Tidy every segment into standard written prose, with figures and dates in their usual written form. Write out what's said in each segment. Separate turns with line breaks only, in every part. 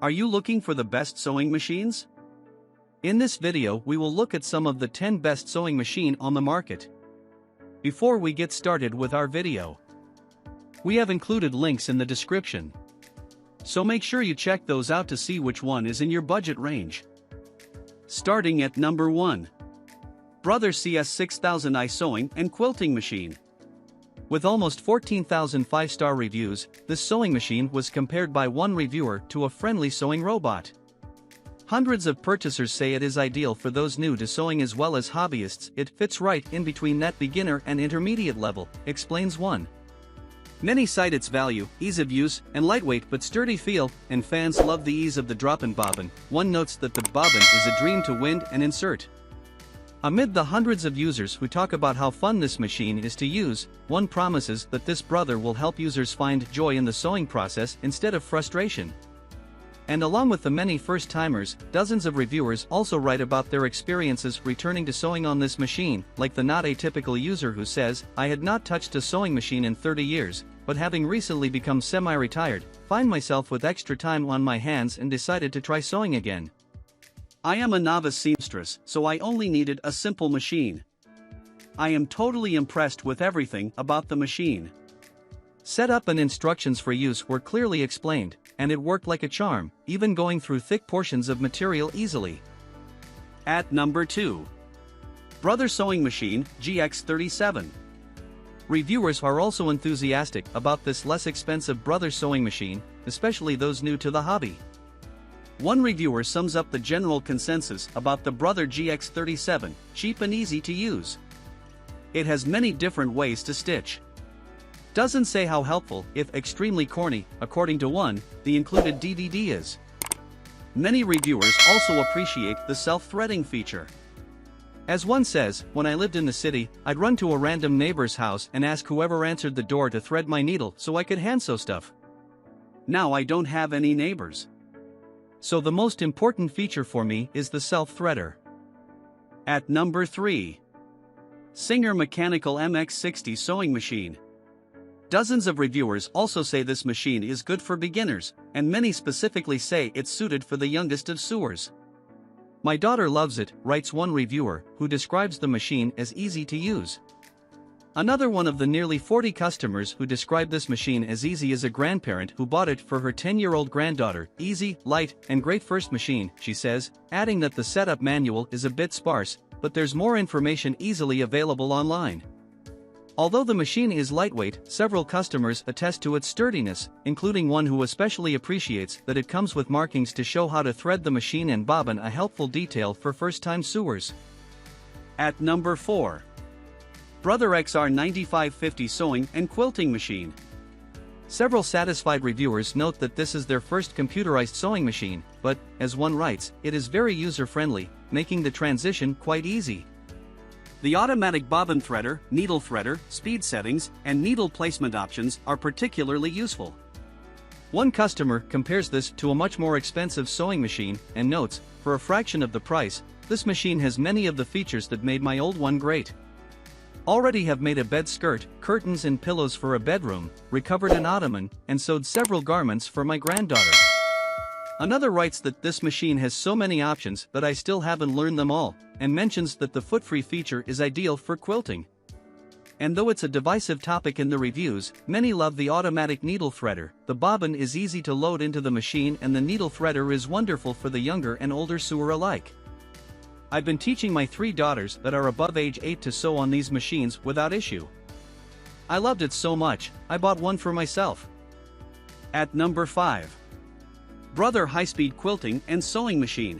Are you looking for the best sewing machines? In this video we will look at some of the 10 best sewing machine on the market. Before we get started with our video, we have included links in the description. So make sure you check those out to see which one is in your budget range. Starting at number 1. Brother CS 6000i Sewing and Quilting Machine. With almost 14,000 5-star reviews, this sewing machine was compared by one reviewer to a friendly sewing robot. Hundreds of purchasers say it is ideal for those new to sewing as well as hobbyists. It fits right in between that beginner and intermediate level, explains one. Many cite its value, ease of use, and lightweight but sturdy feel, and fans love the ease of the drop-in bobbin. One notes that the bobbin is a dream to wind and insert. Amid the hundreds of users who talk about how fun this machine is to use, one promises that this brother will help users find joy in the sewing process instead of frustration. And along with the many first-timers, dozens of reviewers also write about their experiences returning to sewing on this machine, like the not atypical user who says, "I had not touched a sewing machine in 30 years, but having recently become semi-retired, find myself with extra time on my hands and decided to try sewing again. I am a novice seamstress, so I only needed a simple machine. I am totally impressed with everything about the machine." Setup and instructions for use were clearly explained, and it worked like a charm, even going through thick portions of material easily. At number 2. Brother Sewing Machine GX37. Reviewers are also enthusiastic about this less expensive Brother sewing machine, especially those new to the hobby. One reviewer sums up the general consensus about the Brother GX37, cheap and easy to use. It has many different ways to stitch. Doesn't say how helpful, if extremely corny, according to one, the included DVD is. Many reviewers also appreciate the self-threading feature. As one says, "When I lived in the city, I'd run to a random neighbor's house and ask whoever answered the door to thread my needle so I could hand sew stuff. Now I don't have any neighbors. So the most important feature for me is the self-threader." At number 3. Singer Mechanical MX60 Sewing Machine. Dozens of reviewers also say this machine is good for beginners, and many specifically say it's suited for the youngest of sewers. "My daughter loves it," writes one reviewer, who describes the machine as easy to use. Another one of the nearly 40 customers who describe this machine as easy is a grandparent who bought it for her 10-year-old granddaughter. "Easy, light, and great first machine," she says, adding that the setup manual is a bit sparse, but there's more information easily available online. Although the machine is lightweight, several customers attest to its sturdiness, including one who especially appreciates that it comes with markings to show how to thread the machine and bobbin, a helpful detail for first-time sewers. At number 4. Brother XR 9550 Sewing and Quilting Machine. Several satisfied reviewers note that this is their first computerized sewing machine, but, as one writes, it is very user-friendly, making the transition quite easy. The automatic bobbin threader, needle threader, speed settings, and needle placement options are particularly useful. One customer compares this to a much more expensive sewing machine and notes, "For a fraction of the price, this machine has many of the features that made my old one great. Already have made a bed skirt, curtains and pillows for a bedroom, recovered an ottoman, and sewed several garments for my granddaughter." Another writes that this machine has so many options that I still haven't learned them all, and mentions that the foot-free feature is ideal for quilting. And though it's a divisive topic in the reviews, many love the automatic needle threader. The bobbin is easy to load into the machine and the needle threader is wonderful for the younger and older sewer alike. "I've been teaching my 3 daughters that are above age 8 to sew on these machines without issue. I loved it so much, I bought one for myself." At number 5. Brother High-Speed Quilting and Sewing Machine.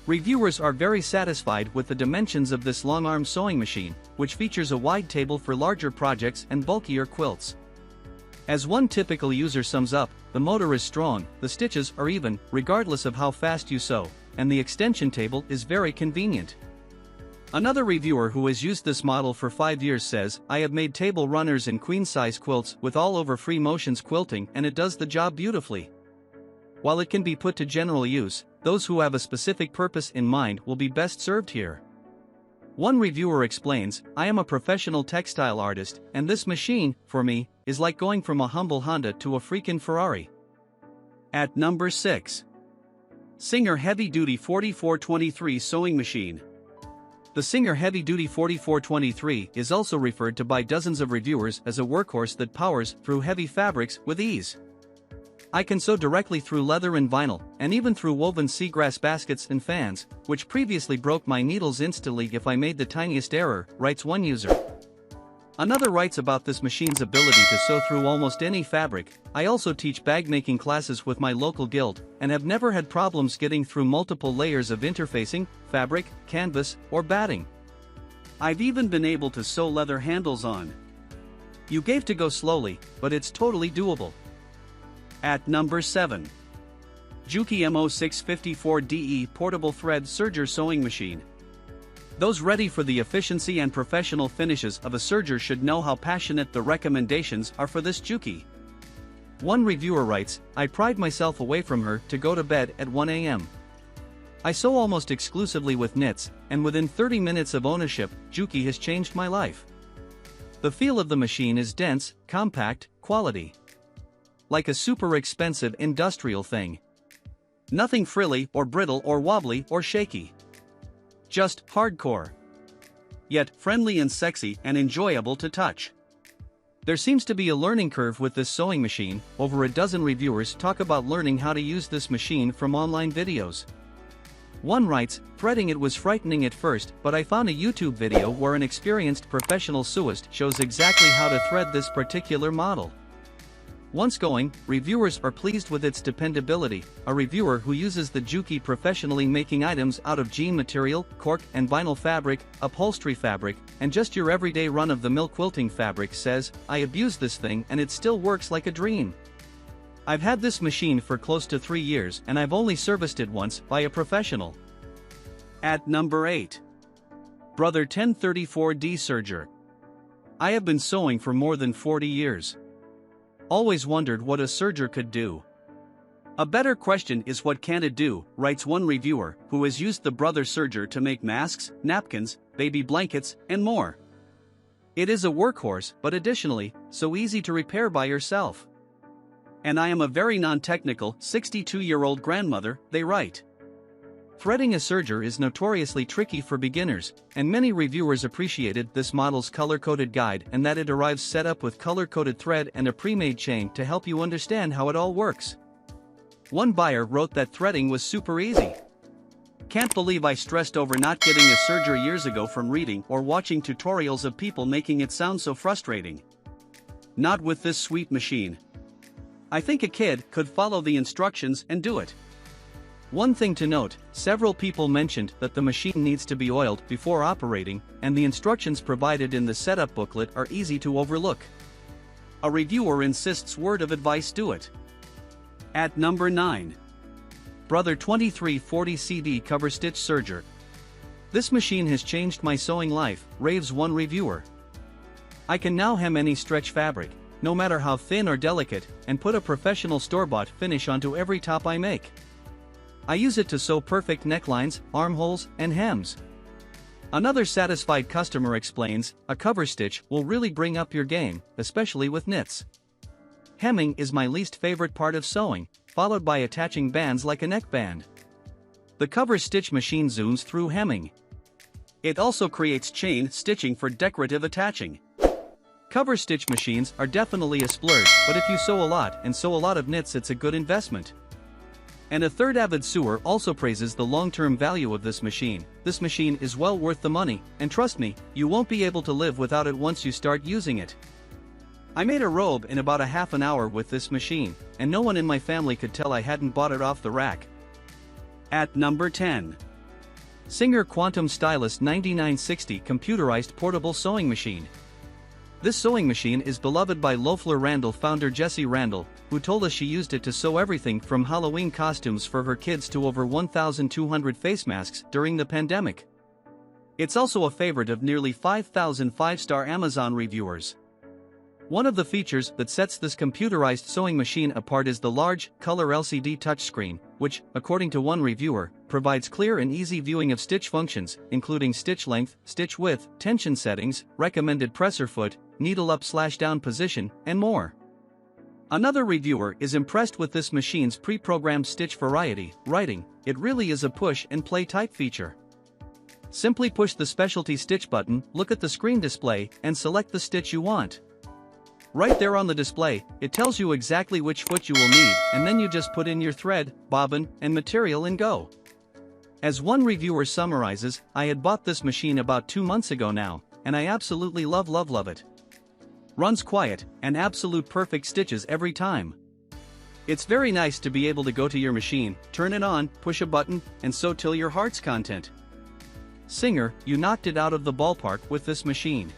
Reviewers are very satisfied with the dimensions of this long-arm sewing machine, which features a wide table for larger projects and bulkier quilts. As one typical user sums up, "The motor is strong, the stitches are even, regardless of how fast you sew, and the extension table is very convenient." Another reviewer who has used this model for 5 years says, "I have made table runners and queen-size quilts with all over free motions quilting and it does the job beautifully." While it can be put to general use, those who have a specific purpose in mind will be best served here. One reviewer explains, "I am a professional textile artist, and this machine, for me, is like going from a humble Honda to a freaking Ferrari. At number 6. Serger Heavy Duty 4423 Sewing Machine. The Serger Heavy Duty 4423 is also referred to by dozens of reviewers as a workhorse that powers through heavy fabrics with ease. I can sew directly through leather and vinyl, and even through woven seagrass baskets and fans, which previously broke my needles instantly if I made the tiniest error, writes one user. Another writes about this machine's ability to sew through almost any fabric. I also teach bag making classes with my local guild, and have never had problems getting through multiple layers of interfacing, fabric, canvas, or batting. I've even been able to sew leather handles on. You gave to go slowly, but it's totally doable. At number 7. JUKY MO654DE Portable Thread Serger Sewing Machine. Those ready for the efficiency and professional finishes of a serger should know how passionate the recommendations are for this JUKY. One reviewer writes, I pried myself away from her to go to bed at 1 a.m. I sew almost exclusively with knits, and within 30 minutes of ownership, JUKY has changed my life. The feel of the machine is dense, compact, quality. Like a super expensive industrial thing. Nothing frilly or brittle or wobbly or shaky. Just hardcore. Yet friendly and sexy and enjoyable to touch. There seems to be a learning curve with this sewing machine. Over a dozen reviewers talk about learning how to use this machine from online videos. One writes, threading it was frightening at first, but I found a YouTube video where an experienced professional sewist shows exactly how to thread this particular model. Once going, reviewers are pleased with its dependability. A reviewer who uses the JUKY professionally making items out of jean material, cork and vinyl fabric, upholstery fabric, and just your everyday run-of-the-mill quilting fabric says, I abuse this thing and it still works like a dream. I've had this machine for close to 3 years and I've only serviced it once by a professional. At number 8. Brother 1034D Serger. I have been sewing for more than 40 years. Always wondered what a serger could do. A better question is what can it do, writes one reviewer, who has used the Brother Serger to make masks, napkins, baby blankets, and more. It is a workhorse, but additionally, so easy to repair by yourself. And I am a very non-technical, 62-year-old grandmother, they write. Threading a serger is notoriously tricky for beginners, and many reviewers appreciated this model's color-coded guide and that it arrives set up with color-coded thread and a pre-made chain to help you understand how it all works. One buyer wrote that threading was super easy. Can't believe I stressed over not getting a serger years ago from reading or watching tutorials of people making it sound so frustrating. Not with this sweet machine. I think a kid could follow the instructions and do it. One thing to note, several people mentioned that the machine needs to be oiled before operating, and the instructions provided in the setup booklet are easy to overlook. A reviewer insists word of advice do it. At number 9. Brother 2340 CD Coverstitch Serger. This machine has changed my sewing life, raves one reviewer. I can now hem any stretch fabric, no matter how thin or delicate, and put a professional store-bought finish onto every top I make. I use it to sew perfect necklines, armholes, and hems. Another satisfied customer explains, a cover stitch will really bring up your game, especially with knits. Hemming is my least favorite part of sewing, followed by attaching bands like a neckband. The cover stitch machine zooms through hemming. It also creates chain stitching for decorative attaching. Cover stitch machines are definitely a splurge, but if you sew a lot and sew a lot of knits, it's a good investment. And a third avid sewer also praises the long-term value of this machine. This machine is well worth the money, and trust me, you won't be able to live without it once you start using it. I made a robe in about a half an hour with this machine, and no one in my family could tell I hadn't bought it off the rack. At number 10. Serger Quantum Stylist 9960 Computerized Portable Sewing Machine. This sewing machine is beloved by Loeffler Randall founder Jessie Randall, who told us she used it to sew everything from Halloween costumes for her kids to over 1,200 face masks during the pandemic. It's also a favorite of nearly 5,000 five-star Amazon reviewers. One of the features that sets this computerized sewing machine apart is the large, color LCD touchscreen, which, according to one reviewer, provides clear and easy viewing of stitch functions, including stitch length, stitch width, tension settings, recommended presser foot, needle up/down position, and more. Another reviewer is impressed with this machine's pre-programmed stitch variety, writing, "It really is a push and play type feature." Simply push the specialty stitch button, look at the screen display, and select the stitch you want. Right there on the display, it tells you exactly which foot you will need, and then you just put in your thread, bobbin, and material and go. As one reviewer summarizes, "I had bought this machine about 2 months ago now, and I absolutely love it. Runs quiet, and absolute perfect stitches every time. It's very nice to be able to go to your machine, turn it on, push a button, and sew till your heart's content." Singer, you knocked it out of the ballpark with this machine.